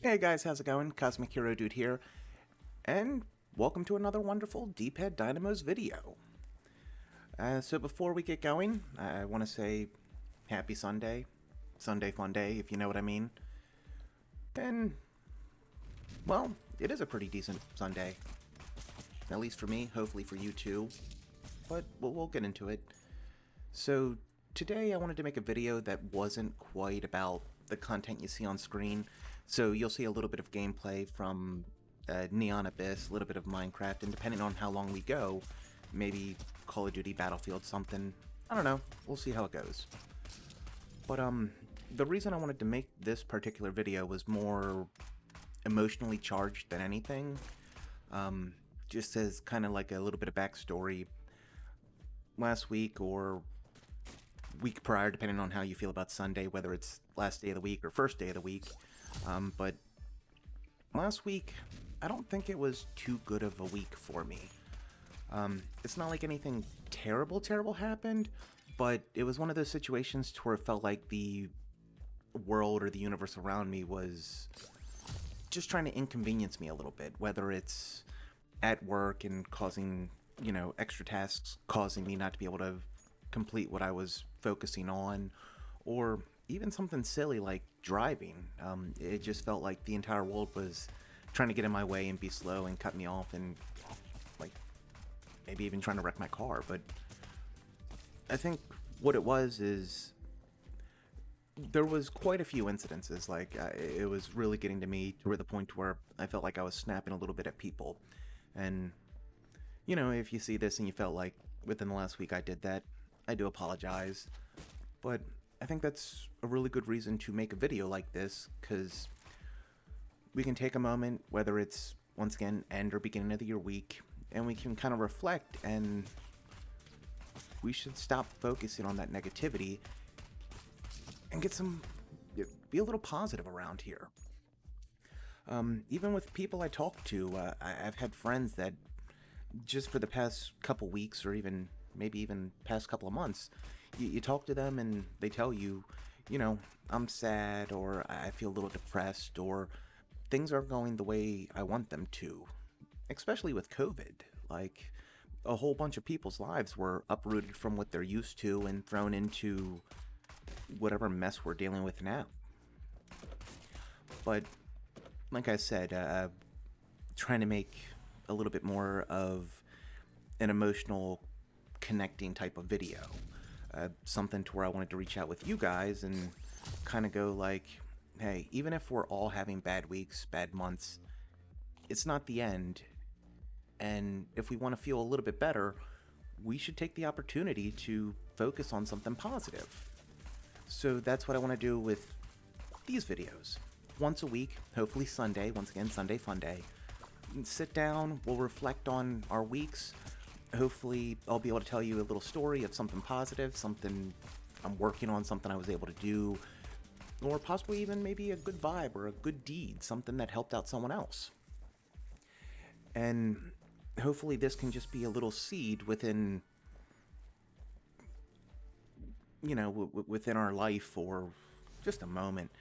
Hey guys, how's it going? Cosmic Hero Dude here, and welcome to another wonderful Deephead Dynamos video. So before we get going, I want to say happy Sunday Funday, if you know what I mean. And, well, it is a pretty decent Sunday, at least for me, hopefully for you too, but we'll get into it. So today I wanted to make a video that wasn't quite about the content you see on screen. So you'll see a little bit of gameplay from Neon Abyss, a little bit of Minecraft, and depending on how long we go, maybe Call of Duty Battlefield something. I don't know. We'll see how it goes. But the reason I wanted to make this particular video was more emotionally charged than anything. Just as kind of like a little bit of backstory. Last week or week prior, depending on how you feel about Sunday, whether it's last day of the week or first day of the week. But last week, I don't think it was too good of a week for me. It's not like anything terrible happened, but it was one of those situations to where it felt like the world or the universe around me was just trying to inconvenience me a little bit, whether it's at work and causing, extra tasks, causing me not to be able to complete what I was focusing on, or even something silly like driving. It just felt like the entire world was trying to get in my way and be slow and cut me off, and like maybe even trying to wreck my car. But I think what it was is there was quite a few incidences. Like it was really getting to me to the point where I felt like I was snapping a little bit at people. And if you see this and you felt like within the last week I did that, I do apologize. But I think that's a really good reason to make a video like this, because we can take a moment, whether it's once again end or beginning of the year week, and we can kind of reflect, and we should stop focusing on that negativity and be a little positive around here. Even with people I talk to, I've had friends that just for the past couple weeks, or maybe even past couple of months, you talk to them and they tell you, I'm sad, or I feel a little depressed, or things aren't going the way I want them to. Especially with COVID. Like, a whole bunch of people's lives were uprooted from what they're used to and thrown into whatever mess we're dealing with now. But, like I said, trying to make a little bit more of an emotional connecting type of video. Something to where I wanted to reach out with you guys and kind of go like, hey, even if we're all having bad weeks, bad months, it's not the end. And if we want to feel a little bit better, we should take the opportunity to focus on something positive. So that's what I want to do with these videos. Once a week, hopefully Sunday, once again, Sunday Funday. Sit down, we'll reflect on our weeks. Hopefully I'll be able to tell you a little story of something positive, something I'm working on, something I was able to do, or possibly even maybe a good vibe or a good deed, something that helped out someone else. And hopefully this can just be a little seed within, within our life for just a moment,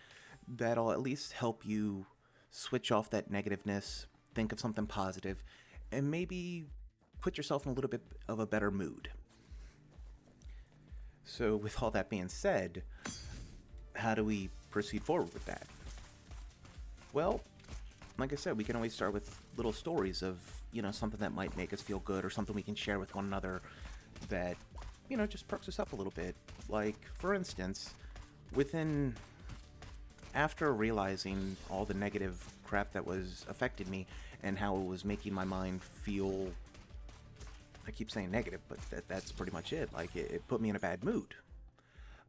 that'll at least help you switch off that negativeness, think of something positive, and maybe put yourself in a little bit of a better mood. So with all that being said, how do we proceed forward with that? Well, like I said, we can always start with little stories of, something that might make us feel good, or something we can share with one another that, just perks us up a little bit. Like, for instance, after realizing all the negative crap that was affecting me and how it was making my mind feel, I keep saying negative, but that's pretty much it. Like, it put me in a bad mood.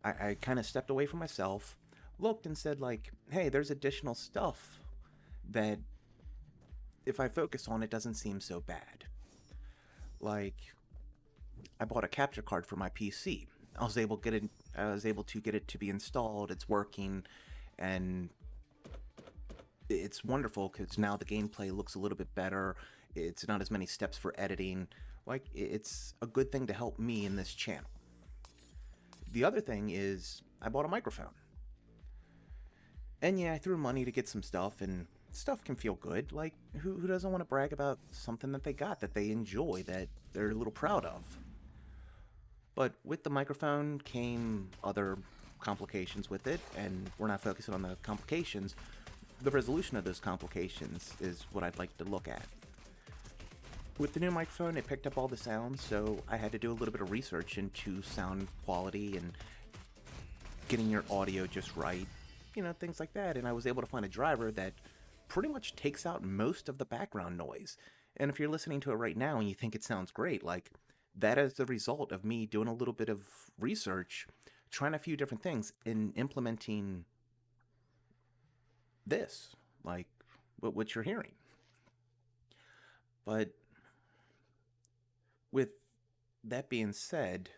I kind of stepped away from myself, looked and said, like, hey, there's additional stuff that if I focus on, it doesn't seem so bad. Like, I bought a capture card for my PC. I was able to get it to be installed. It's working, and it's wonderful because now the gameplay looks a little bit better. It's not as many steps for editing. Like, it's a good thing to help me in this channel. The other thing is I bought a microphone. And yeah, I threw money to get some stuff, and stuff can feel good. Like, who doesn't want to brag about something that they got, that they enjoy, that they're a little proud of? But with the microphone came other complications with it, and we're not focusing on the complications. The resolution of those complications is what I'd like to look at. With the new microphone, it picked up all the sounds, so I had to do a little bit of research into sound quality and getting your audio just right, things like that. And I was able to find a driver that pretty much takes out most of the background noise. And if you're listening to it right now and you think it sounds great, like, that is the result of me doing a little bit of research, trying a few different things, and implementing this, like what you're hearing. But with that being said,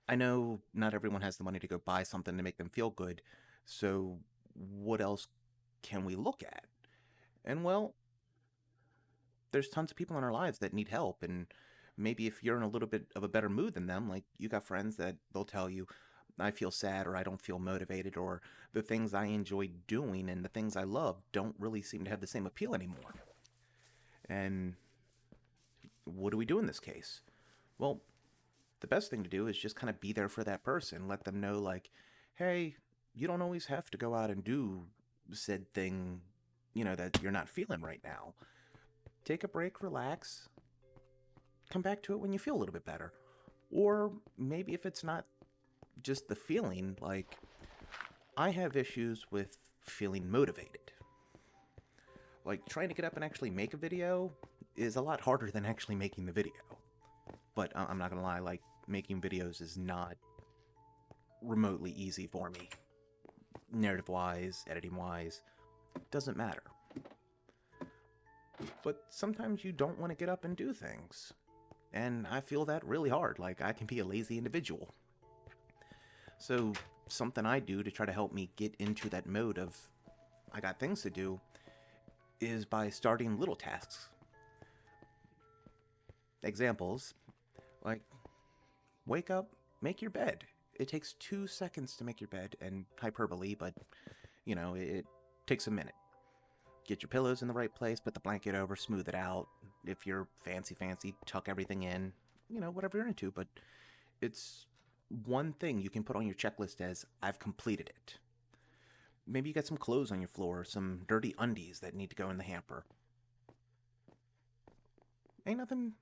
I know not everyone has the money to go buy something to make them feel good, so what else can we look at? And well, there's tons of people in our lives that need help, and maybe if you're in a little bit of a better mood than them, like, you got friends that they'll tell you, I feel sad, or I don't feel motivated, or the things I enjoy doing and the things I love don't really seem to have the same appeal anymore. And what do we do in this case? Well, the best thing to do is just kind of be there for that person. Let them know, like, hey, you don't always have to go out and do said thing, that you're not feeling right now. Take a break, relax, come back to it when you feel a little bit better. Or maybe if it's not just the feeling, like, I have issues with feeling motivated. Like, trying to get up and actually make a video is a lot harder than actually making the video. But I'm not gonna lie, like, making videos is not remotely easy for me. Narrative-wise, editing-wise, doesn't matter. But sometimes you don't want to get up and do things. And I feel that really hard, like, I can be a lazy individual. So something I do to try to help me get into that mode of, I got things to do, is by starting little tasks. Examples, like, wake up, make your bed. It takes 2 seconds to make your bed, and hyperbole, but, it takes a minute. Get your pillows in the right place, put the blanket over, smooth it out. If you're fancy, tuck everything in, whatever you're into. But it's one thing you can put on your checklist as, I've completed it. Maybe you got some clothes on your floor, some dirty undies that need to go in the hamper. Ain't nothing,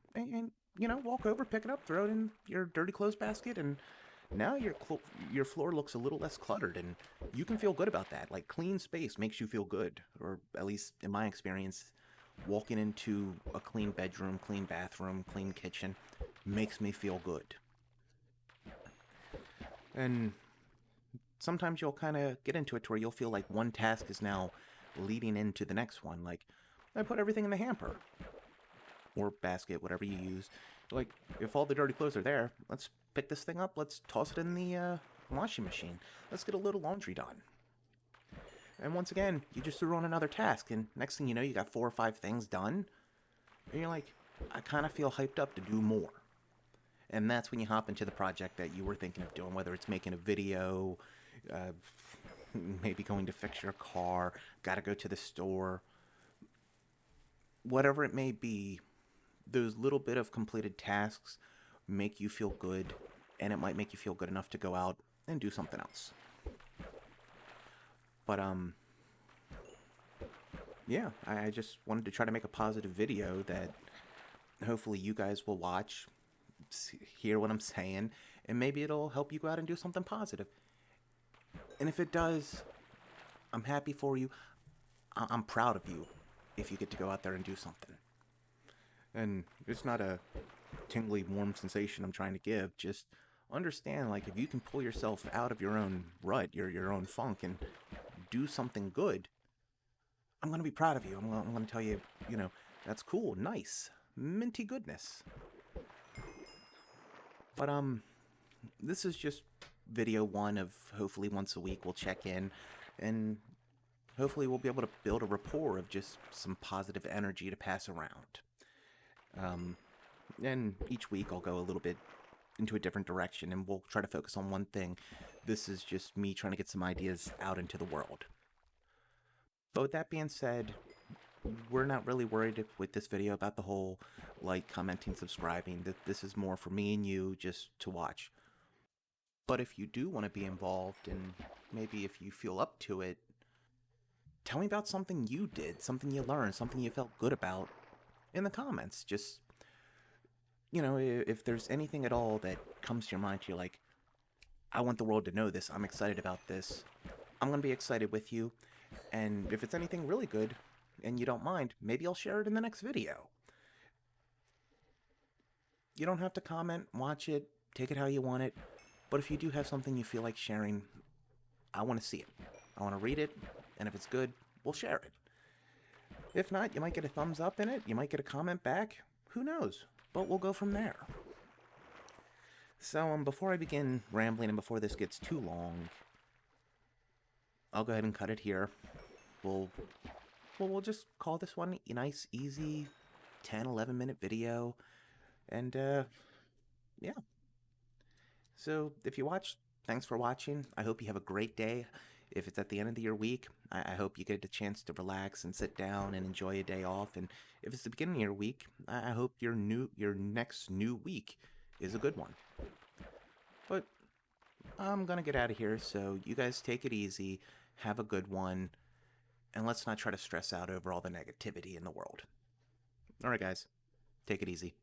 walk over, pick it up, throw it in your dirty clothes basket, and now your floor looks a little less cluttered, and you can feel good about that. Like, clean space makes you feel good, or at least in my experience, walking into a clean bedroom, clean bathroom, clean kitchen makes me feel good. And sometimes you'll kind of get into it to where you'll feel like one task is now leading into the next one. Like, I put everything in the hamper or basket, whatever you use. Like, if all the dirty clothes are there, let's pick this thing up, let's toss it in the washing machine. Let's get a little laundry done. And once again, you just threw on another task, and next thing you know, you got 4 or 5 things done. And you're like, I kind of feel hyped up to do more. And that's when you hop into the project that you were thinking of doing, whether it's making a video, maybe going to fix your car, gotta go to the store. Whatever it may be, those little bit of completed tasks make you feel good, and it might make you feel good enough to go out and do something else. But yeah, I just wanted to try to make a positive video that hopefully you guys will watch, hear what I'm saying, and maybe it'll help you go out and do something positive. And if it does, I'm happy for you. I'm proud of you if you get to go out there and do something. And it's not a tingly, warm sensation I'm trying to give. Just understand, like, if you can pull yourself out of your own rut, your own funk, and do something good, I'm going to be proud of you. I'm going to tell you, that's cool, nice, minty goodness. But, this is just video 1 of hopefully once a week we'll check in, and hopefully we'll be able to build a rapport of just some positive energy to pass around. And each week I'll go a little bit into a different direction, and we'll try to focus on one thing. This is just me trying to get some ideas out into the world. But with that being said, we're not really worried with this video about the whole like, commenting, subscribing. That this is more for me and you just to watch. But if you do want to be involved, and maybe if you feel up to it, tell me about something you did, something you learned, something you felt good about in the comments. Just, if there's anything at all that comes to your mind, you're like, I want the world to know this, I'm excited about this, I'm going to be excited with you. And if it's anything really good and you don't mind, maybe I'll share it in the next video. You don't have to comment, watch it, take it how you want it. But if you do have something you feel like sharing, I want to see it. I want to read it, and if it's good, we'll share it. If not, you might get a thumbs up in it, you might get a comment back, who knows? But we'll go from there. So, before I begin rambling and before this gets too long, I'll go ahead and cut it here. We'll just call this one a nice, easy 10, 11-minute video. And, yeah. So, if you watched, thanks for watching. I hope you have a great day. If it's at the end of your week, I hope you get a chance to relax and sit down and enjoy a day off. And if it's the beginning of your week, I hope your next new week is a good one. But I'm gonna get out of here, so you guys take it easy, have a good one, and let's not try to stress out over all the negativity in the world. Alright guys, take it easy.